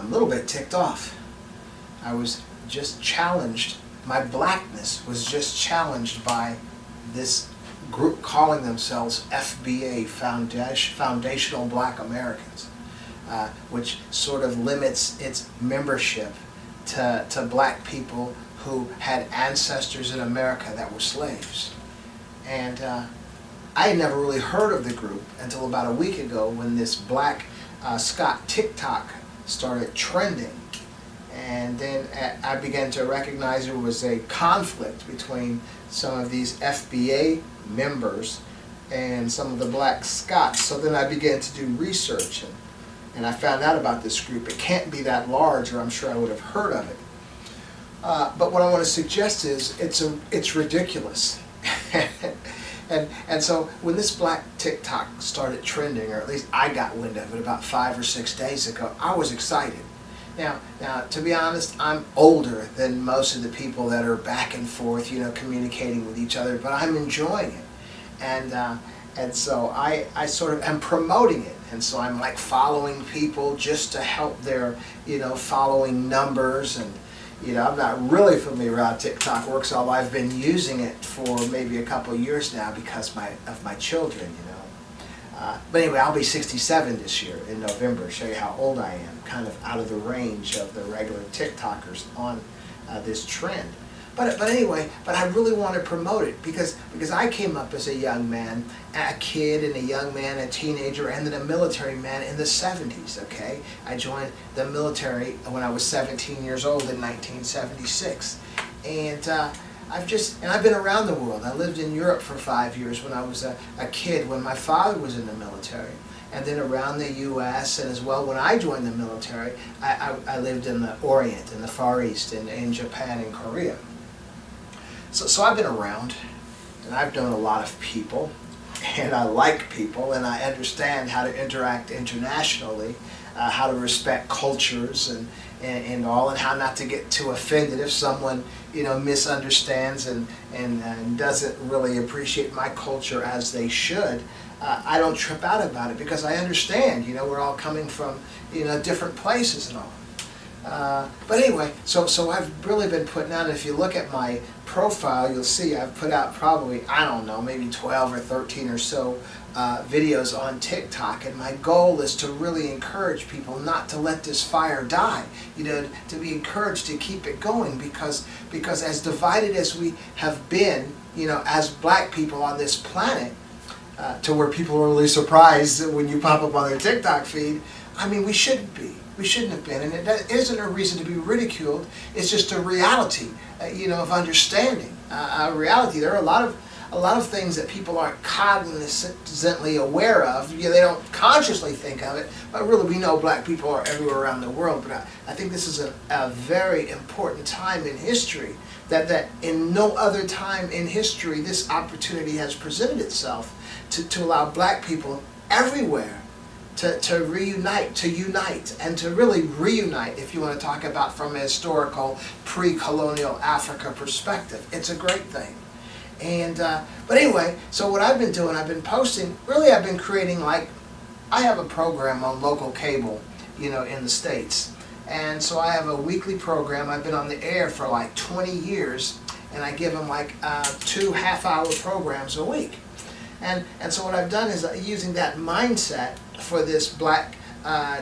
I'm a little bit ticked off. I was just challenged. My blackness was just challenged by this group calling themselves FBA, Foundational Black Americans, which sort of limits its membership to black people who had ancestors in America that were slaves. And I had never really heard of the group until about a week ago when this black Scot TikTok started trending. And then I began to recognize there was a conflict between some of these FBA members and some of the black Scots. So then I began to do research, and I found out about this group. It can't be that large, or I'm sure I would have heard of it. But what I want to suggest is it's ridiculous. And so when this black TikTok started trending, or at least I got wind of it about 5 or 6 days ago, I was excited. Now, to be honest, I'm older than most of the people that are back and forth, communicating with each other, but I'm enjoying it. And so I sort of am promoting it. And so I'm like following people just to help their, following numbers. And, I'm not really familiar with how TikTok works, although I've been using it for maybe a couple of years now because of my children, But anyway, I'll be 67 this year in November, show you how old I am, kind of out of the range of the regular TikTokers on this trend. But anyway, I really want to promote it because I came up as a young man, a kid and a young man, a teenager, and then a military man in the 70s, okay? I joined the military when I was 17 years old in 1976. And I've been around the world. I lived in Europe for 5 years when I was a kid, when my father was in the military. And then around the U.S. and as well when I joined the military, I lived in the Orient, in the Far East, in Japan and Korea. So I've been around, and I've known a lot of people, and I like people, and I understand how to interact internationally, how to respect cultures and all, and how not to get too offended if someone misunderstands and doesn't really appreciate my culture as they should. I don't trip out about it because I understand. We're all coming from different places and all. But anyway, so I've really been putting out, if you look at my profile, you'll see I've put out probably, I don't know, maybe 12 or 13 or so videos on TikTok, and my goal is to really encourage people not to let this fire die, to be encouraged to keep it going, because as divided as we have been, as black people on this planet, to where people are really surprised when you pop up on their TikTok feed, I mean, we shouldn't be. We shouldn't have been, and it isn't a reason to be ridiculed. It's just a reality, of understanding. A reality. There are a lot of things that people aren't cognizantly aware of. They don't consciously think of it, but really we know black people are everywhere around the world. But I think this is a very important time in history that in no other time in history this opportunity has presented itself to allow black people everywhere to unite, and to really reunite, if you want to talk about from a historical pre-colonial Africa perspective. It's a great thing. And but anyway, so what I've been doing, I've been posting, really I've been creating, I have a program on local cable, in the States. And so I have a weekly program. I've been on the air for 20 years, and I give them 2 half-hour programs a week. And so what I've done is using that mindset for this black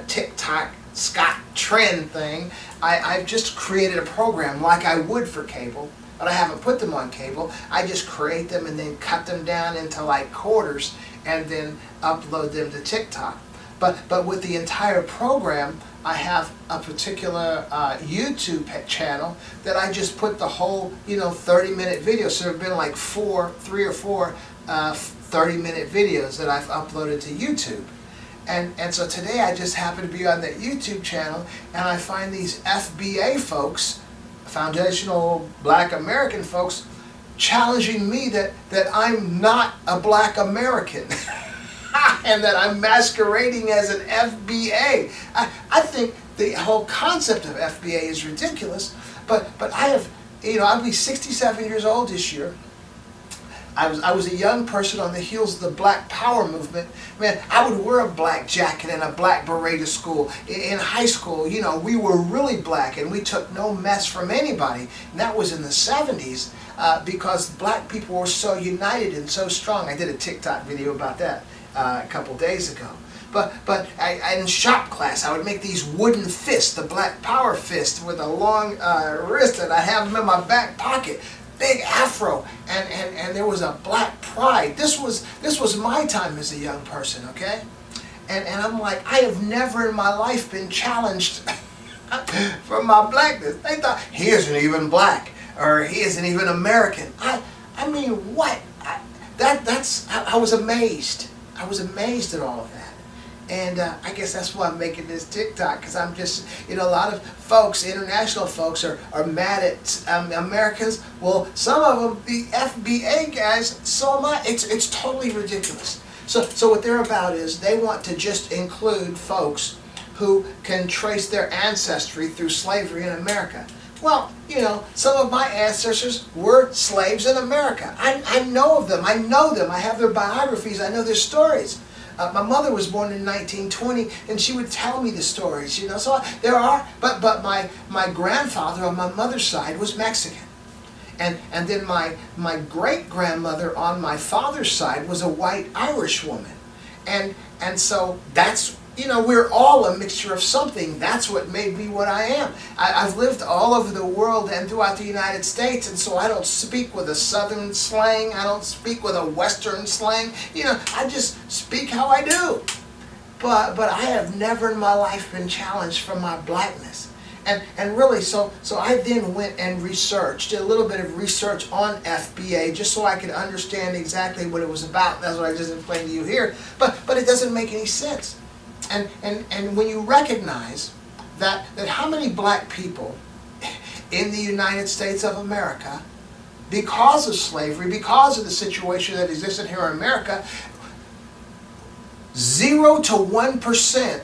TikTok Scot trend thing, I've just created a program like I would for cable, but I haven't put them on cable. I just create them and then cut them down into quarters and then upload them to TikTok. But with the entire program, I have a particular YouTube channel that I just put the whole 30-minute video. So there have been 3 or 4 30-minute videos that I've uploaded to YouTube. And so today I just happen to be on that YouTube channel, and I find these FBA folks, Foundational Black American folks, challenging me that I'm not a black American and that I'm masquerading as an FBA. I think the whole concept of FBA is ridiculous, but I have, I'll be 67 years old this year. I was a young person on the heels of the Black Power movement. Man, I would wear a black jacket and a black beret to school. In high school, you know, we were really black and we took no mess from anybody. And that was in the 70s because black people were so united and so strong. I did a TikTok video about that a couple days ago. But in shop class, I would make these wooden fists, the Black Power fist with a long wrist, and I'd have them in my back pocket. Big afro, and there was a black pride. This was my time as a young person, okay? And I'm like, I have never in my life been challenged from my blackness. They thought, he isn't even black, or he isn't even American. I mean, what? I was amazed. I was amazed at all of that. And I guess that's why I'm making this TikTok, because I'm just, you know, a lot of folks, international folks, are mad at Americans. Well, some of them, the FBA guys, so am I. It's totally ridiculous. So what they're about is they want to just include folks who can trace their ancestry through slavery in America. Well, you know, some of my ancestors were slaves in America. I know of them. I know them. I have their biographies. I know their stories. My mother was born in 1920, and she would tell me the stories, you know. So there are, but my grandfather on my mother's side was Mexican, and then my great grandmother on my father's side was a white Irish woman, and so that's, you know, we're all a mixture of something. That's what made me what I am. I've lived all over the world and throughout the United States, and so I don't speak with a Southern slang. I don't speak with a Western slang. You know, I just speak how I do. But I have never in my life been challenged from my blackness. And really, so I then went and researched, did a little bit of research on FBA just so I could understand exactly what it was about. That's what I just explained to you here. But it doesn't make any sense. And when you recognize that how many black people in the United States of America, because of slavery, because of the situation that existed here in America, 0 to 1%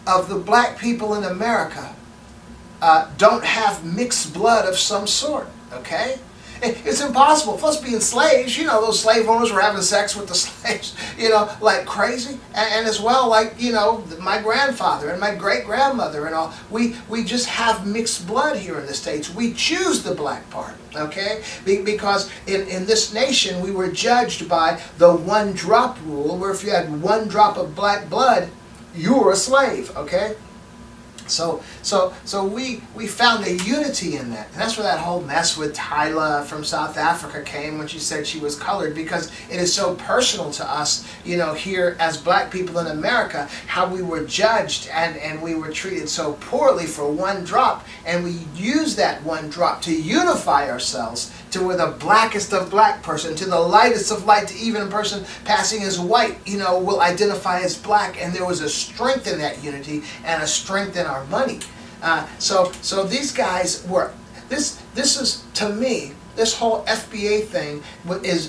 of the black people in America don't have mixed blood of some sort, okay? It's impossible. Plus being slaves, you know, those slave owners were having sex with the slaves, you know, like crazy. And as well, like, you know, my grandfather and my great-grandmother and all, we just have mixed blood here in the States. We choose the black part, okay? Because in this nation, we were judged by the one-drop rule, where if you had 1 drop of black blood, you were a slave, okay? So we found a unity in that. And that's where that whole mess with Tyla from South Africa came when she said she was colored, because it is so personal to us, you know, here as black people in America, how we were judged and we were treated so poorly for 1 drop. And we use that 1 drop to unify ourselves to where the blackest of black person, to the lightest of light, to even a person passing as white, you know, will identify as black. And there was a strength in that unity and a strength in our money. So these guys were, this is, to me, this whole FBA thing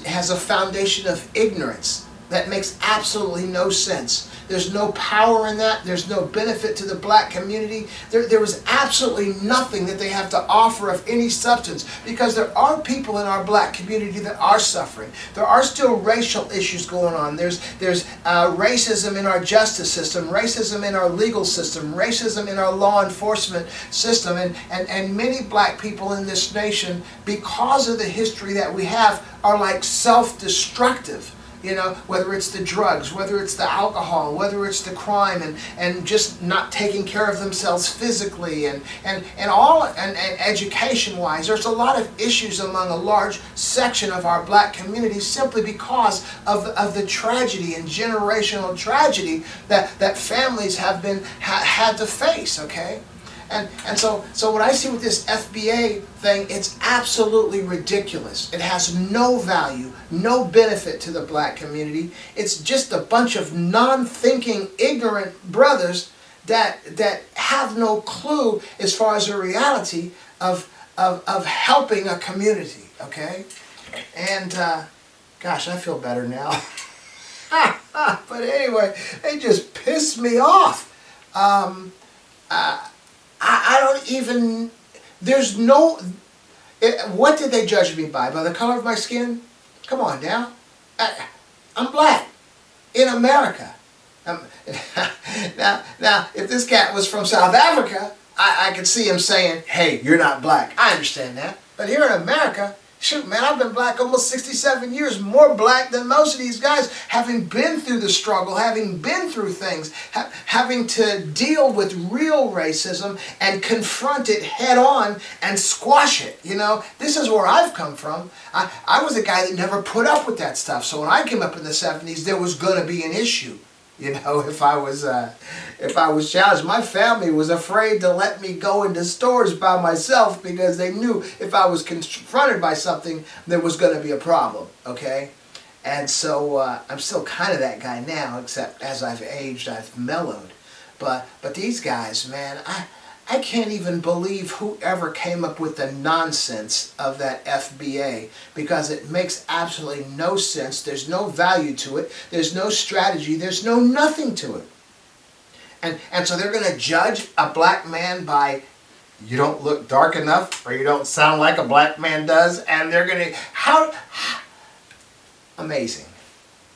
has a foundation of ignorance that makes absolutely no sense. There's no power in that. There's no benefit to the black community. There is absolutely nothing that they have to offer of any substance, because there are people in our black community that are suffering. There are still racial issues going on. There's racism in our justice system, racism in our legal system, racism in our law enforcement system, and many black people in this nation, because of the history that we have, are like self-destructive. You know, whether it's the drugs, whether it's the alcohol, whether it's the crime, and just not taking care of themselves physically, and education-wise, there's a lot of issues among a large section of our black community simply because of the tragedy and generational tragedy that families have had to face. Okay. And so what I see with this FBA thing, it's absolutely ridiculous. It has no value, no benefit to the black community. It's just a bunch of non-thinking, ignorant brothers that have no clue as far as the reality of helping a community, okay? And, gosh, I feel better now. But anyway, they just pissed me off. I don't even, there's no, what did they judge me by? By the color of my skin? Come on now. I'm black in America. Um, now, if this cat was from South Africa, I could see him saying, hey, you're not black. I understand that. But here in America, shoot, man, I've been black almost 67 years, more black than most of these guys, having been through the struggle, having been through things, having to deal with real racism and confront it head on and squash it. You know, this is where I've come from. I was a guy that never put up with that stuff. So when I came up in the 70s, there was going to be an issue. You know, if I was challenged, my family was afraid to let me go into stores by myself because they knew if I was confronted by something, there was going to be a problem. Okay, and so I'm still kind of that guy now, except as I've aged, I've mellowed. But these guys, man, I can't even believe whoever came up with the nonsense of that FBA, because it makes absolutely no sense. There's no value to it. There's no strategy. There's no nothing to it. And so they're going to judge a black man by, you don't look dark enough or you don't sound like a black man does, and they're going to, how amazing.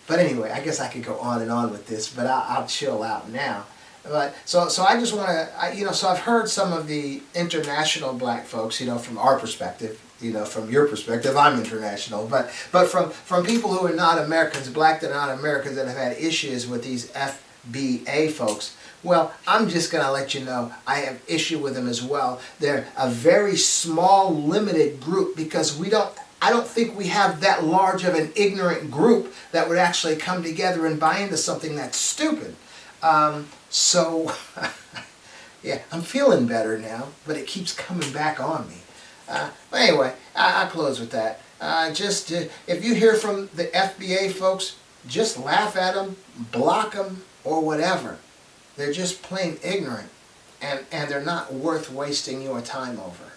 But anyway, I guess I could go on and on with this, but I'll chill out now. But so I just want to, so I've heard some of the international black folks, from our perspective, from your perspective, I'm international, but from people who are not Americans, black that are not Americans, that have had issues with these FBA folks. Well, I'm just going to let you know I have issue with them as well. They're a very small, limited group, because I don't think we have that large of an ignorant group that would actually come together and buy into something that's stupid. So, yeah, I'm feeling better now, but it keeps coming back on me. But anyway, I'll close with that. If you hear from the FBA folks, just laugh at them, block them, or whatever. They're just plain ignorant, and they're not worth wasting your time over.